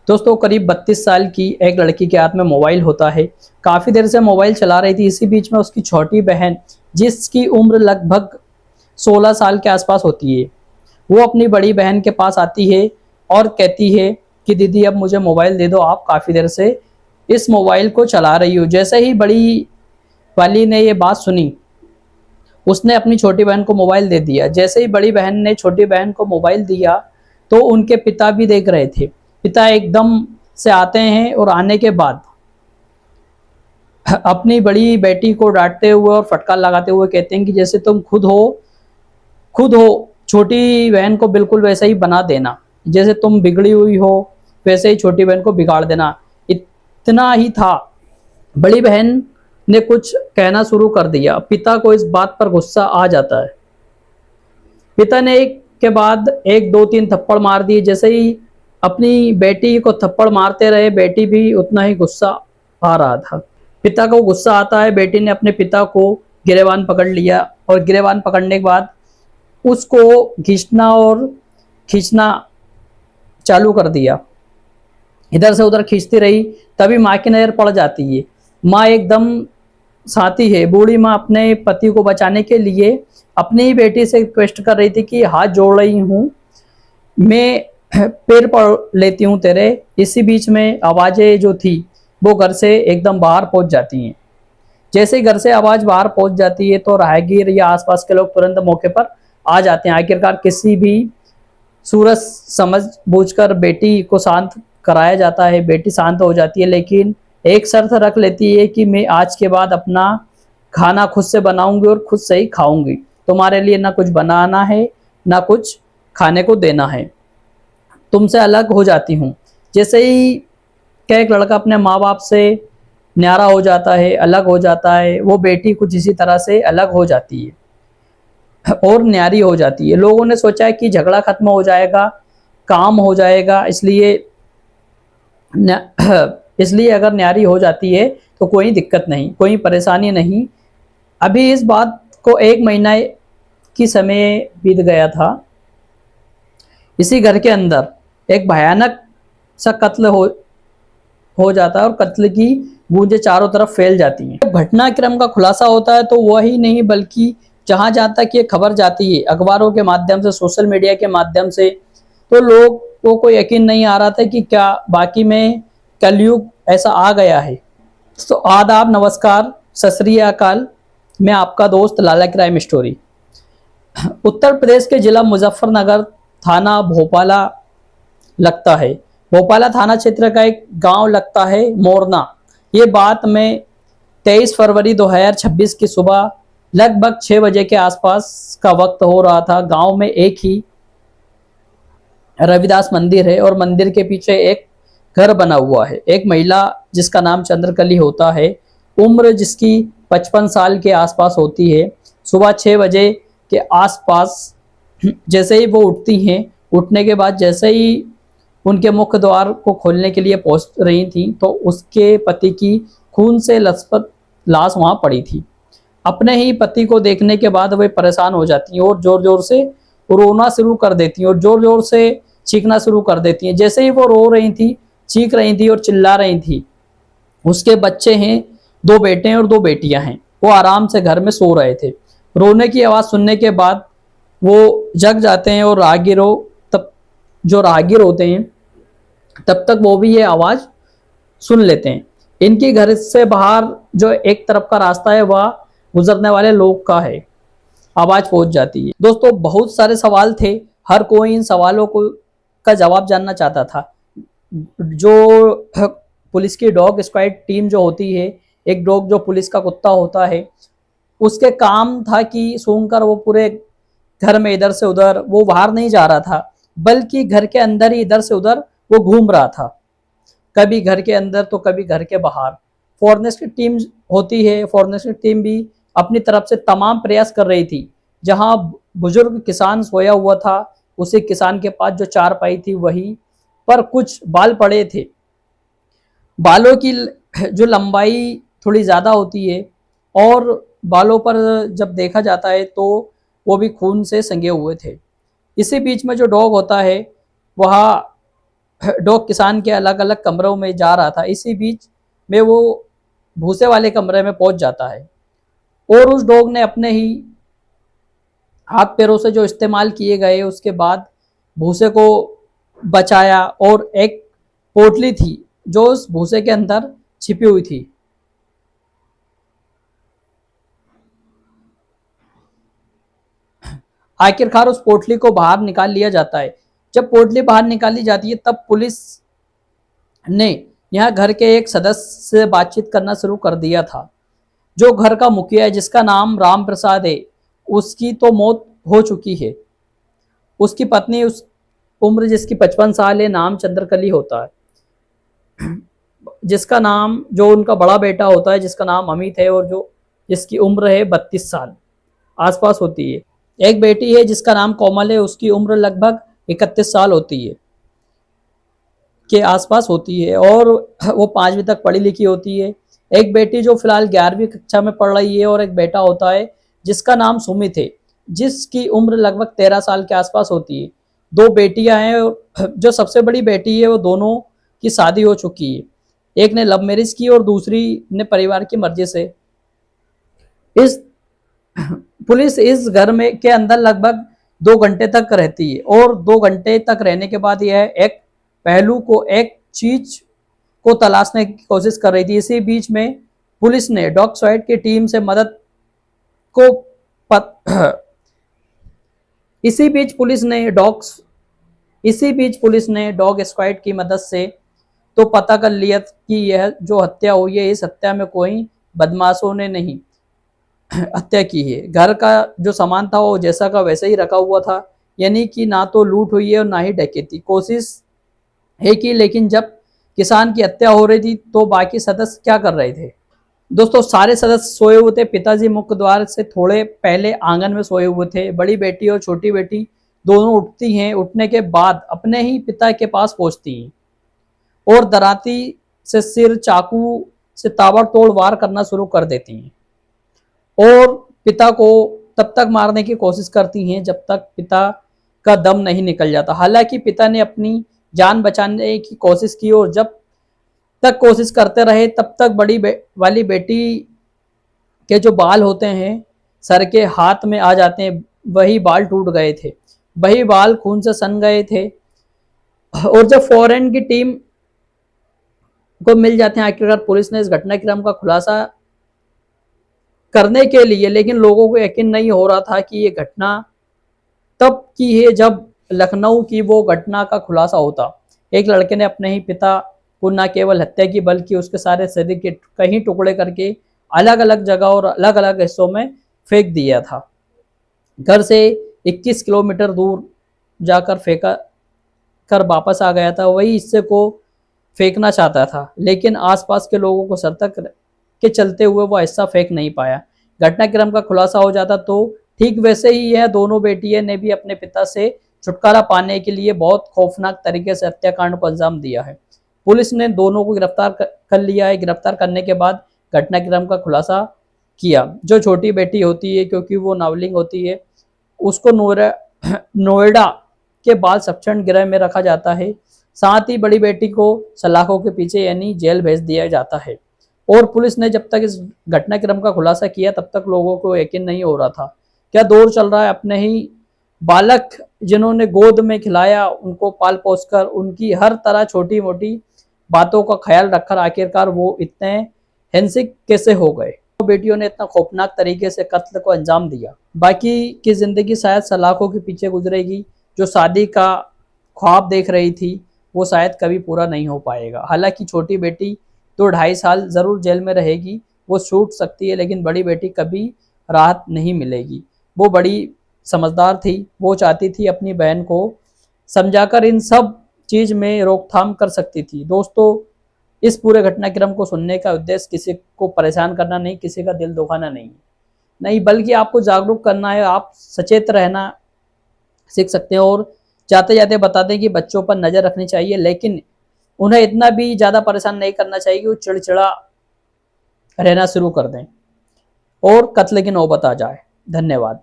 दोस्तों करीब 32 साल की एक लड़की के हाथ में मोबाइल होता है। काफ़ी देर से मोबाइल चला रही थी। इसी बीच में उसकी छोटी बहन, जिसकी उम्र लगभग 16 साल के आसपास होती है, वो अपनी बड़ी बहन के पास आती है और कहती है कि दीदी अब मुझे मोबाइल दे दो, आप काफ़ी देर से इस मोबाइल को चला रही हो। जैसे ही बड़ी वाली ने ये बात सुनी, उसने अपनी छोटी बहन को मोबाइल दे दिया। जैसे ही बड़ी बहन ने छोटी बहन को मोबाइल दिया तो उनके पिता भी देख रहे थे। पिता एकदम से आते हैं और आने के बाद अपनी बड़ी बेटी को डांटते हुए और फटकार लगाते हुए कहते हैं कि जैसे तुम खुद हो छोटी बहन को बिल्कुल वैसे ही बना देना, जैसे तुम बिगड़ी हुई हो वैसे ही छोटी बहन को बिगाड़ देना। इतना ही था, बड़ी बहन ने कुछ कहना शुरू कर दिया। पिता को इस बात पर गुस्सा आ जाता है। पिता ने एक के बाद एक 2-3 थप्पड़ मार दिए। जैसे ही अपनी बेटी को थप्पड़ मारते रहे, बेटी भी उतना ही गुस्सा आ रहा था। पिता को गुस्सा आता है। बेटी ने अपने पिता को गिरेबान पकड़ लिया और गिरेबान पकड़ने के बाद उसको खींचना और खींचना चालू कर दिया। इधर से उधर खींचती रही, तभी माँ की नजर पड़ जाती है। माँ एकदम साथी है। बूढ़ी माँ अपने पति को बचाने के लिए अपनी ही बेटी से रिक्वेस्ट कर रही थी कि हाथ जोड़ रही हूँ, मैं पैर पड़ लेती हूँ तेरे। इसी बीच में आवाजें जो थी वो घर से एकदम बाहर पहुंच जाती हैं। जैसे ही घर से आवाज बाहर पहुंच जाती है तो राहगीर या आसपास के लोग तुरंत मौके पर आ जाते हैं। आखिरकार किसी भी सूरज समझ बूझकर बेटी को शांत कराया जाता है। बेटी शांत हो जाती है, लेकिन एक शर्त रख लेती है कि मैं आज के बाद अपना खाना खुद से बनाऊंगी और खुद से ही खाऊंगी। तुम्हारे लिए ना कुछ बनाना है ना कुछ खाने को देना है, तुमसे अलग हो जाती हूँ। जैसे ही क्या एक लड़का अपने माँ बाप से न्यारा हो जाता है, अलग हो जाता है, वो बेटी कुछ इसी तरह से अलग हो जाती है और न्यारी हो जाती है। लोगों ने सोचा है कि झगड़ा खत्म हो जाएगा, काम हो जाएगा, इसलिए अगर न्यारी हो जाती है तो कोई दिक्कत नहीं, कोई परेशानी नहीं। अभी इस बात को 1 महीना की समय बीत गया था। इसी घर के अंदर एक भयानक सा कत्ल हो जाता है और कत्ल की गूंजें चारों तरफ फैल जाती हैं। घटनाक्रम का खुलासा होता है तो वही नहीं बल्कि जहां जहां तक ये खबर जाती है, अखबारों के माध्यम से, सोशल मीडिया के माध्यम से, तो लोगों को यकीन नहीं आ रहा था कि क्या बाकी में कलयुग ऐसा आ गया है। तो आदाब, नमस्कार, सत श्री अकाल। मैं आपका दोस्त लाला क्राइम स्टोरी। उत्तर प्रदेश के जिला मुजफ्फरनगर, थाना भोपाला लगता है। भोपाला थाना क्षेत्र का एक गांव लगता है मोरना। ये बात में 23 फरवरी 2026 की सुबह लगभग 6 बजे के आसपास का वक्त हो रहा था। गांव में एक ही रविदास मंदिर है और मंदिर के पीछे एक घर बना हुआ है। एक महिला जिसका नाम चंद्रकली होता है, उम्र जिसकी 55 साल के आसपास होती है, सुबह 6 बजे के आसपास जैसे ही वो उठती हैं, उठने के बाद जैसे ही उनके मुख्य द्वार को खोलने के लिए पहुंच रही थी तो उसके पति की खून से लथपथ लाश वहां पड़ी थी। अपने ही पति को देखने के बाद वे परेशान हो जाती हैं और जोर जोर से रोना शुरू कर देती हैं और जोर जोर से चीखना शुरू कर देती हैं। जैसे ही वो रो रही थी, चीख रही थी और चिल्ला रही थी, उसके बच्चे हैं, 2 बेटे हैं और 2 बेटियां हैं, वो आराम से घर में सो रहे थे। रोने की आवाज़ सुनने के बाद वो जग जाते हैं और जो राहगीर होते हैं तब तक वो भी ये आवाज़ सुन लेते हैं। इनकी घर से बाहर जो एक तरफ का रास्ता है वह गुजरने वाले लोग का है। आवाज़ पहुंच जाती है। दोस्तों बहुत सारे सवाल थे, हर कोई इन सवालों का जवाब जानना चाहता था। जो पुलिस की डॉग स्क्वाड टीम जो होती है, एक डॉग जो पुलिस का कुत्ता होता है, उसके काम था कि सूंघकर वो पूरे घर में इधर से उधर, वो बाहर नहीं जा रहा था बल्कि घर के अंदर ही इधर से उधर वो घूम रहा था, कभी घर के अंदर तो कभी घर के बाहर। फॉरेस्ट की टीम होती है, फॉरेस्ट की टीम भी अपनी तरफ से तमाम प्रयास कर रही थी। जहां बुजुर्ग किसान सोया हुआ था, उसी किसान के पास जो चारपाई थी वहीं पर कुछ बाल पड़े थे। बालों की जो लंबाई थोड़ी ज़्यादा होती है और बालों पर जब देखा जाता है तो वो भी खून से संगे हुए थे। इसी बीच में जो डॉग होता है वह डॉग किसान के अलग अलग कमरों में जा रहा था। इसी बीच में वो भूसे वाले कमरे में पहुंच जाता है और उस डॉग ने अपने ही हाथ पैरों से जो इस्तेमाल किए गए उसके बाद भूसे को बचाया और एक पोटली थी जो उस भूसे के अंदर छिपी हुई थी। आखिरकार उस पोटली को बाहर निकाल लिया जाता है। जब पोटली बाहर निकाली जाती है तब पुलिस ने यहाँ घर के एक सदस्य से बातचीत करना शुरू कर दिया था। जो घर का मुखिया है जिसका नाम राम प्रसाद है, उसकी तो मौत हो चुकी है। उसकी पत्नी उस उम्र जिसकी 55 साल है, नाम चंद्रकली होता है। जिसका नाम जो उनका बड़ा बेटा होता है जिसका नाम अमित है और जो जिसकी उम्र है 32 साल आसपास होती है। एक बेटी है जिसका नाम कोमल है, उसकी उम्र लगभग 31 साल होती है के आसपास होती है और वो 5वीं तक पढ़ी लिखी होती है। एक बेटी जो फिलहाल 11वीं कक्षा में पढ़ रही है और एक बेटा होता है जिसका नाम सुमित है जिसकी उम्र लगभग 13 साल के आसपास होती है। 2 बेटियां हैं और जो सबसे बड़ी बेटी है वो दोनों की शादी हो चुकी है। एक ने लव मैरिज की और दूसरी ने परिवार की मर्जी से। इस पुलिस इस घर में के अंदर लगभग 2 घंटे तक रहती है और 2 घंटे तक रहने के बाद यह एक पहलू को एक चीज को तलाशने की कोशिश कर रही थी। इसी बीच में पुलिस ने डॉग स्क्वाड की टीम से मदद को इसी बीच पुलिस ने डॉग स्क्वाड की मदद से तो पता कर लिया कि यह जो हत्या हुई है इस हत्या में कोई बदमाशों ने नहीं हत्या की है। घर का जो सामान था वो जैसा का वैसा ही रखा हुआ था, यानी कि ना तो लूट हुई है और ना ही डकैती। कोशिश है कि लेकिन जब किसान की हत्या हो रही थी तो बाकी सदस्य क्या कर रहे थे? दोस्तों सारे सदस्य सोए हुए थे। पिताजी मुख्य द्वार से थोड़े पहले आंगन में सोए हुए थे। बड़ी बेटी और छोटी बेटी दोनों उठती हैं। उठने के बाद अपने ही पिता के पास पहुंचती हैं और दराती से सिर चाकू से ताबड़तोड़ वार करना शुरू कर देती हैं और पिता को तब तक मारने की कोशिश करती हैं जब तक पिता का दम नहीं निकल जाता। हालांकि पिता ने अपनी जान बचाने की कोशिश की और जब तक कोशिश करते रहे तब तक वाली बेटी के जो बाल होते हैं सर के हाथ में आ जाते हैं। वही बाल टूट गए थे, वही बाल खून से सन गए थे और जब फॉरेन की टीम को मिल जाते हैं आखिरकार पुलिस ने इस घटनाक्रम का खुलासा करने के लिए, लेकिन लोगों को यकीन नहीं हो रहा था कि ये घटना तब की है जब लखनऊ की वो घटना का खुलासा होता। एक लड़के ने अपने ही पिता को न केवल हत्या की बल्कि उसके सारे शरीर के कई टुकड़े करके अलग अलग जगह और अलग अलग हिस्सों में फेंक दिया था। घर से 21 किलोमीटर दूर जाकर फेंका कर वापस आ गया था। वही हिस्से को फेंकना चाहता था लेकिन आसपास के लोगों को सतर्क के चलते हुए वो हिस्सा फेंक नहीं पाया। घटनाक्रम का खुलासा हो जाता तो ठीक वैसे ही यह दोनों बेटियां ने भी अपने पिता से छुटकारा पाने के लिए बहुत खौफनाक तरीके से हत्याकांड को अंजाम दिया है। पुलिस ने दोनों को गिरफ्तार कर लिया है। गिरफ्तार करने के बाद घटनाक्रम का खुलासा किया। जो छोटी बेटी होती है क्योंकि वो नाबालिग होती है उसको नोएडा के बाल संरक्षण गृह में रखा जाता है। साथ ही बड़ी बेटी को सलाखों के पीछे यानी जेल भेज दिया जाता है। और पुलिस ने जब तक इस घटनाक्रम का खुलासा किया तब तक लोगों को यकीन नहीं हो रहा था। क्या दौर चल रहा है अपने ही बालक जिन्होंने गोद में खिलाया, उनको पाल पोस कर उनकी हर तरह छोटी मोटी बातों का ख्याल रखकर आखिरकार वो इतने हिंसक कैसे हो गए? तो बेटियों ने इतना खौफनाक तरीके से कत्ल को अंजाम दिया। बाकी की जिंदगी शायद सलाखों के पीछे गुजरेगी। जो शादी का ख्वाब देख रही थी वो शायद कभी पूरा नहीं हो पाएगा। हालांकि छोटी बेटी तो 2.5 साल जरूर जेल में रहेगी, वो छूट सकती है, लेकिन बड़ी बेटी कभी राहत नहीं मिलेगी। वो बड़ी समझदार थी, वो चाहती थी अपनी बहन को समझाकर इन सब चीज में रोकथाम कर सकती थी। दोस्तों इस पूरे घटनाक्रम को सुनने का उद्देश्य किसी को परेशान करना नहीं, किसी का दिल दुखाना नहीं बल्कि आपको जागरूक करना है। आप सचेत रहना सीख सकते हैं और जाते जाते बता दें कि बच्चों पर नजर रखनी चाहिए, लेकिन उन्हें इतना भी ज्यादा परेशान नहीं करना चाहिए कि वो चिड़चिड़ा रहना शुरू कर दें और कत्ल की नौबत आ जाए। धन्यवाद।